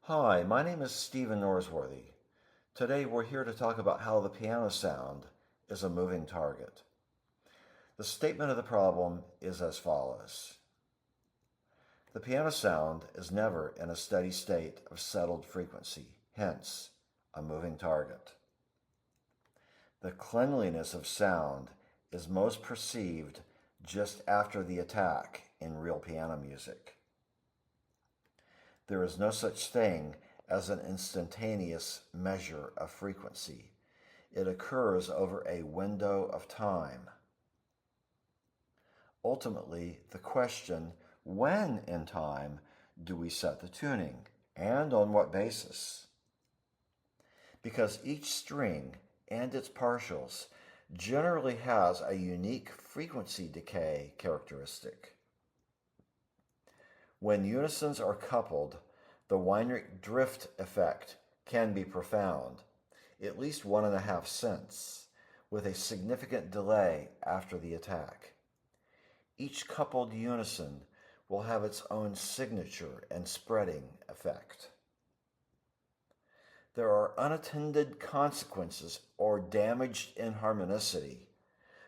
Hi, my name is Stephen Norsworthy. Today we're here to talk about how the piano sound is a moving target. The statement of the problem is as follows. The piano sound is never in a steady state of settled frequency, hence, a moving target. The cleanliness of sound is most perceived just after the attack in real piano music. There is no such thing as an instantaneous measure of frequency. It occurs over a window of time. Ultimately, the question, when in time do we set the tuning, and on what basis? Because each string and its partials generally has a unique frequency decay characteristic. When unisons are coupled, the Weinrich drift effect can be profound, at least 1.5 cents, with a significant delay after the attack. Each coupled unison will have its own signature and spreading effect. There are unattended consequences or damaged inharmonicity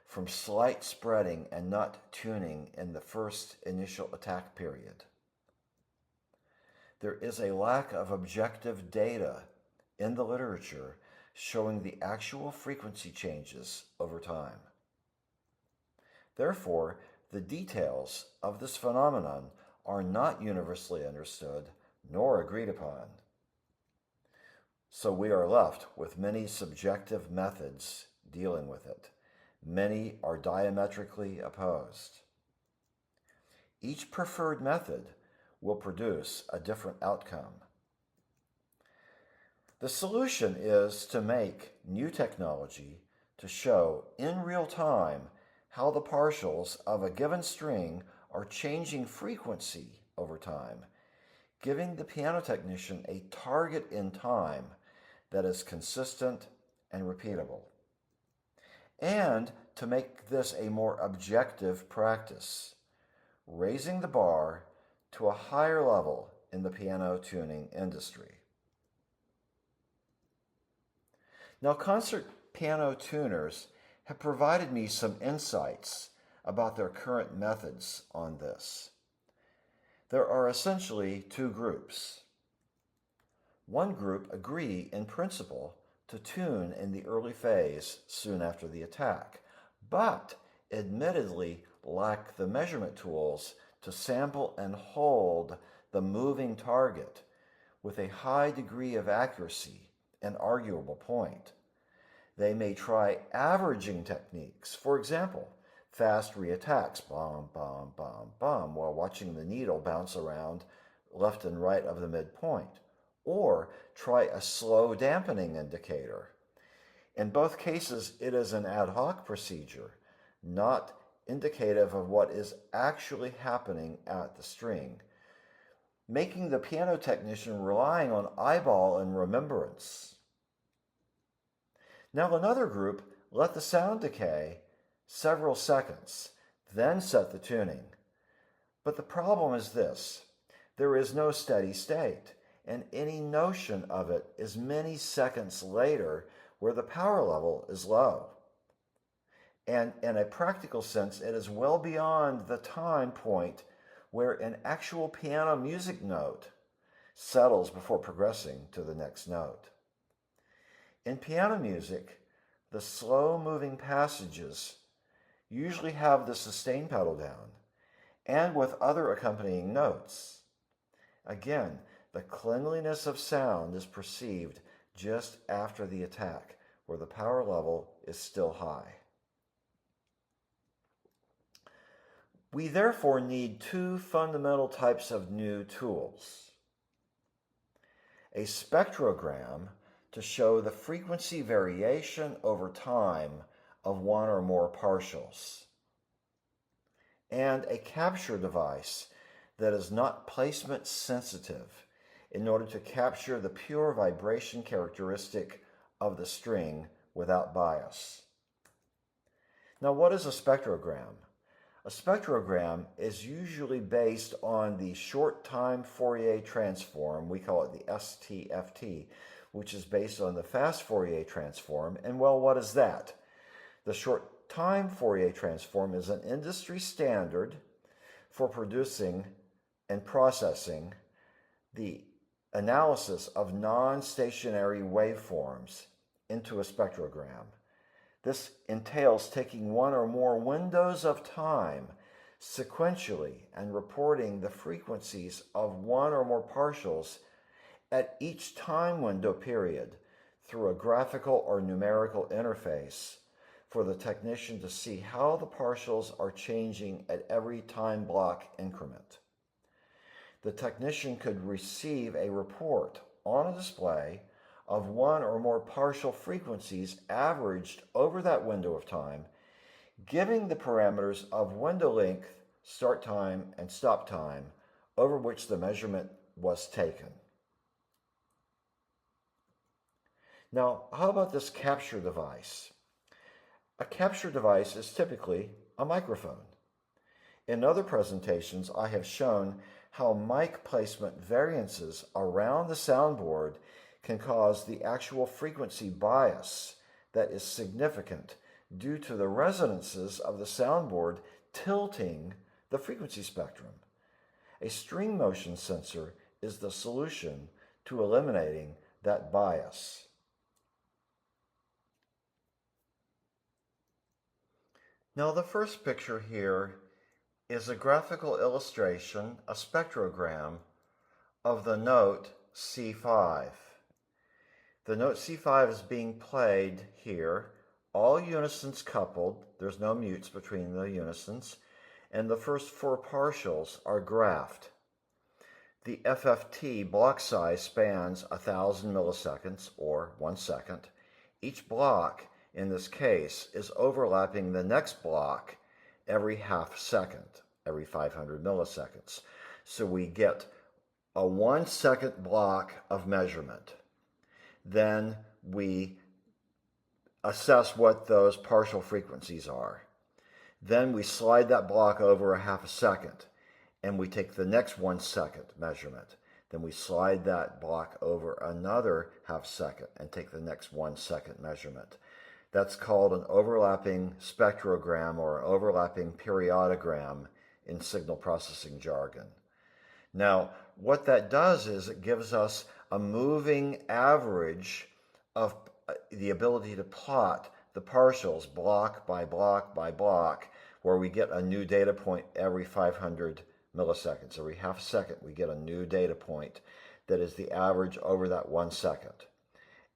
from slight spreading and not tuning in the first initial attack period. There is a lack of objective data in the literature showing the actual frequency changes over time. Therefore, the details of this phenomenon are not universally understood nor agreed upon. So we are left with many subjective methods dealing with it. Many are diametrically opposed. Each preferred method will produce a different outcome. The solution is to make new technology to show in real time how the partials of a given string are changing frequency over time, giving the piano technician a target in time that is consistent and repeatable, and to make this a more objective practice, raising the bar to a higher level in the piano tuning industry. Now, concert piano tuners have provided me some insights about their current methods on this. There are essentially two groups. One group agree in principle to tune in the early phase soon after the attack, but admittedly lack the measurement tools to sample and hold the moving target with a high degree of accuracy and arguable point. They may try averaging techniques, for example, fast reattacks, bom, bom, bom, bom, while watching the needle bounce around left and right of the midpoint, or try a slow dampening indicator. In both cases, it is an ad hoc procedure, not indicative of what is actually happening at the string, making the piano technician relying on eyeball and remembrance. Now another group let the sound decay several seconds, then set the tuning. But the problem is this: there is no steady state, and any notion of it is many seconds later where the power level is low. And in a practical sense, it is well beyond the time point where an actual piano music note settles before progressing to the next note. In piano music, the slow-moving passages usually have the sustain pedal down, and with other accompanying notes. Again, the cleanliness of sound is perceived just after the attack, where the power level is still high. We therefore need two fundamental types of new tools. A spectrogram to show the frequency variation over time of one or more partials, and a capture device that is not placement sensitive in order to capture the pure vibration characteristic of the string without bias. Now, what is a spectrogram? A spectrogram is usually based on the short-time Fourier transform. We call it the STFT, which is based on the fast Fourier transform. And well, what is that? The short-time Fourier transform is an industry standard for producing and processing the analysis of non-stationary waveforms into a spectrogram. This entails taking one or more windows of time sequentially and reporting the frequencies of one or more partials at each time window period through a graphical or numerical interface for the technician to see how the partials are changing at every time block increment. The technician could receive a report on a display of one or more partial frequencies averaged over that window of time, giving the parameters of window length, start time, and stop time over which the measurement was taken. Now, how about this capture device? A capture device is typically a microphone. In other presentations, I have shown how mic placement variances around the soundboard can cause the actual frequency bias that is significant due to the resonances of the soundboard tilting the frequency spectrum. A string motion sensor is the solution to eliminating that bias. Now, the first picture here is a graphical illustration, a spectrogram of the note C5. The note C5 is being played here, all unisons coupled, there's no mutes between the unisons, and the first four partials are graphed. The FFT block size spans 1,000 milliseconds, or 1 second. Each block, in this case, is overlapping the next block every half second, every 500 milliseconds. So we get a 1 second block of measurement. Then we assess what those partial frequencies are. Then we slide that block over a half a second, and we take the next 1 second measurement. Then we slide that block over another half second and take the next 1 second measurement. That's called an overlapping spectrogram or an overlapping periodogram in signal processing jargon. Now, what that does is it gives us a moving average of the ability to plot the partials block by block by block, where we get a new data point every 500 milliseconds. Every half second we get a new data point that is the average over that 1 second.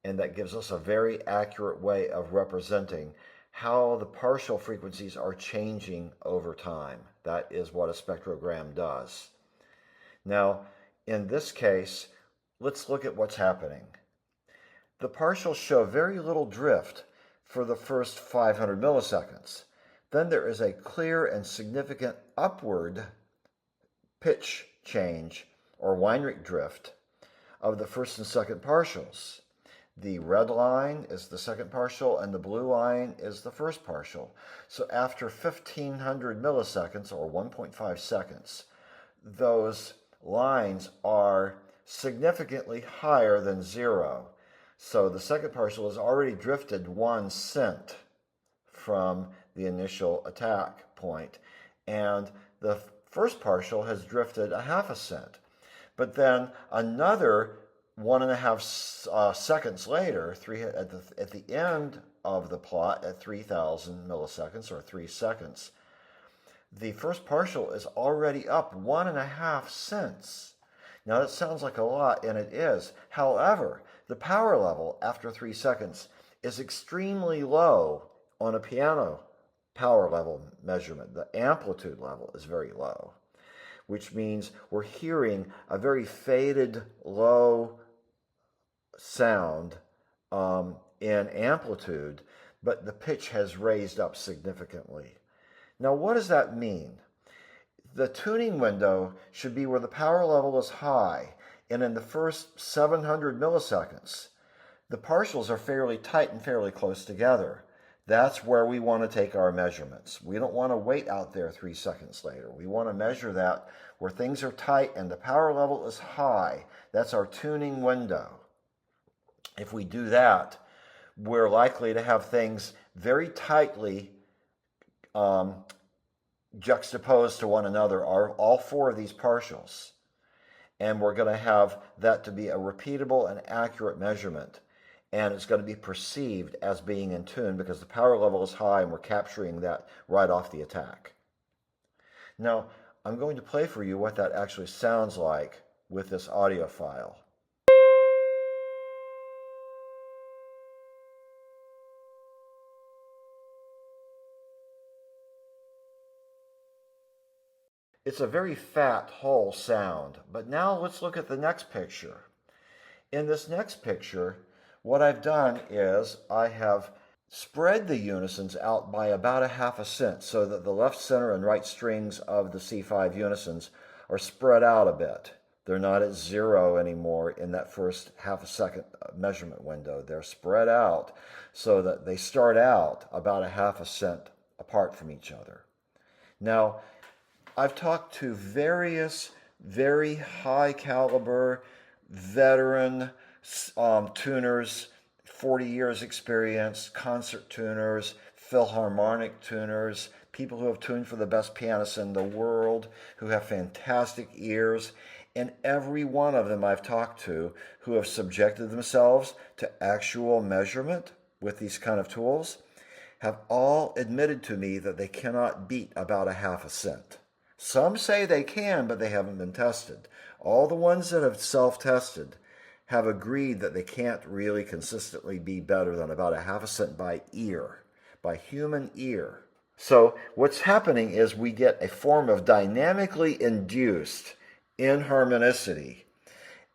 And that gives us a very accurate way of representing how the partial frequencies are changing over time. That is what a spectrogram does. Now, in this case, let's look at what's happening. The partials show very little drift for the first 500 milliseconds. Then there is a clear and significant upward pitch change, or Weinrich drift, of the first and second partials. The red line is the second partial, and the blue line is the first partial. So after 1,500 milliseconds, or 1.5 seconds, those lines are significantly higher than 0. So the second partial has already drifted 1 cent from the initial attack point, and the first partial has drifted a half a cent. But then another 1.5 seconds later, at the end of the plot at 3,000 milliseconds, or 3 seconds, the first partial is already up 1.5 cents. Now that sounds like a lot, and it is. However, the power level after 3 seconds is extremely low on a piano power level measurement. The amplitude level is very low, which means we're hearing a very faded, low sound in amplitude, but the pitch has raised up significantly. Now, what does that mean? The tuning window should be where the power level is high, and in the first 700 milliseconds, the partials are fairly tight and fairly close together. That's where we want to take our measurements. We don't want to wait out there 3 seconds later. We want to measure that where things are tight and the power level is high. That's our tuning window. If we do that, we're likely to have things very tightly juxtaposed to one another, all four of these partials. And we're going to have that to be a repeatable and accurate measurement. And it's going to be perceived as being in tune because the power level is high and we're capturing that right off the attack. Now, I'm going to play for you what that actually sounds like with this audio file. It's a very fat, whole sound. But now let's look at the next picture. In this next picture, what I've done is I have spread the unisons out by about 1/2 cent so that the left, center, and right strings of the C5 unisons are spread out a bit. They're not at 0 anymore in that first 1/2 second measurement window. They're spread out so that they start out about 1/2 cent apart from each other. Now, I've talked to various very high caliber veteran tuners, 40 years experience, concert tuners, philharmonic tuners, people who have tuned for the best pianists in the world, who have fantastic ears, and every one of them I've talked to who have subjected themselves to actual measurement with these kind of tools have all admitted to me that they cannot beat about 1/2 cent. Some say they can, but they haven't been tested. All the ones that have self-tested have agreed that they can't really consistently be better than about 1/2 cent by ear, by human ear. So what's happening is we get a form of dynamically induced inharmonicity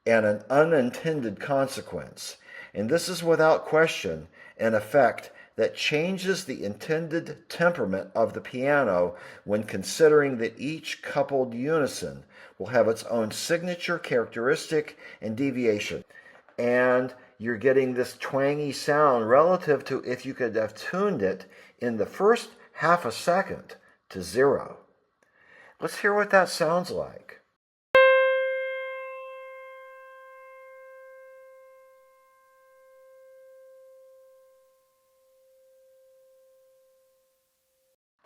and an unintended consequence. And this is without question an effect that changes the intended temperament of the piano when considering that each coupled unison will have its own signature characteristic and deviation. And you're getting this twangy sound relative to if you could have tuned it in the first 1/2 second to 0. Let's hear what that sounds like.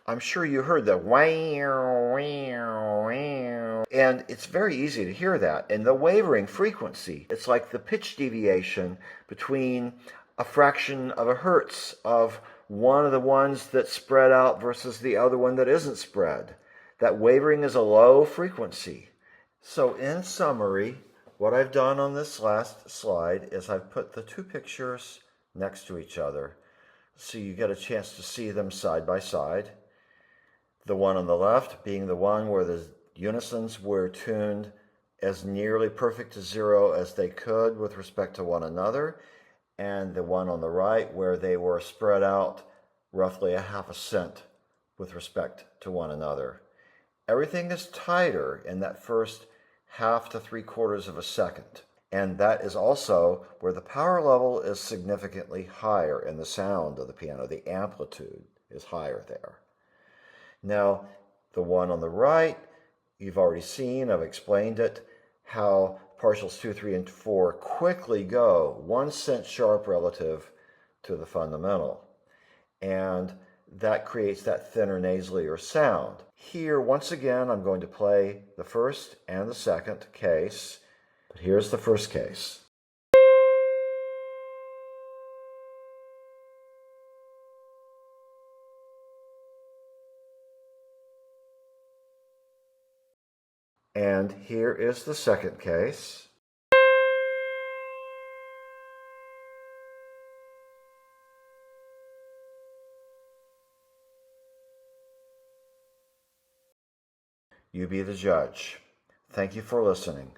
I'm sure you heard the wow, wow, wow. And it's very easy to hear that. And the wavering frequency, it's like the pitch deviation between a fraction of a hertz of one of the ones that's spread out versus the other one that isn't spread. That wavering is a low frequency. So in summary, what I've done on this last slide is I've put the two pictures next to each other so you get a chance to see them side by side. The one on the left being the one where the unisons were tuned as nearly perfect to 0 as they could with respect to one another, and the one on the right where they were spread out roughly 1/2 cent with respect to one another. Everything is tighter in that first 1/2 to 3/4 of a second, and that is also where the power level is significantly higher in the sound of the piano. The amplitude is higher there. Now, the one on the right, you've already seen, I've explained it, how partials 2, 3, and 4 quickly go 1 cent sharp relative to the fundamental. And that creates that thinner, nasalier sound. Here, once again, I'm going to play the first and the second case, but here's the first case. And here is the second case. You be the judge. Thank you for listening.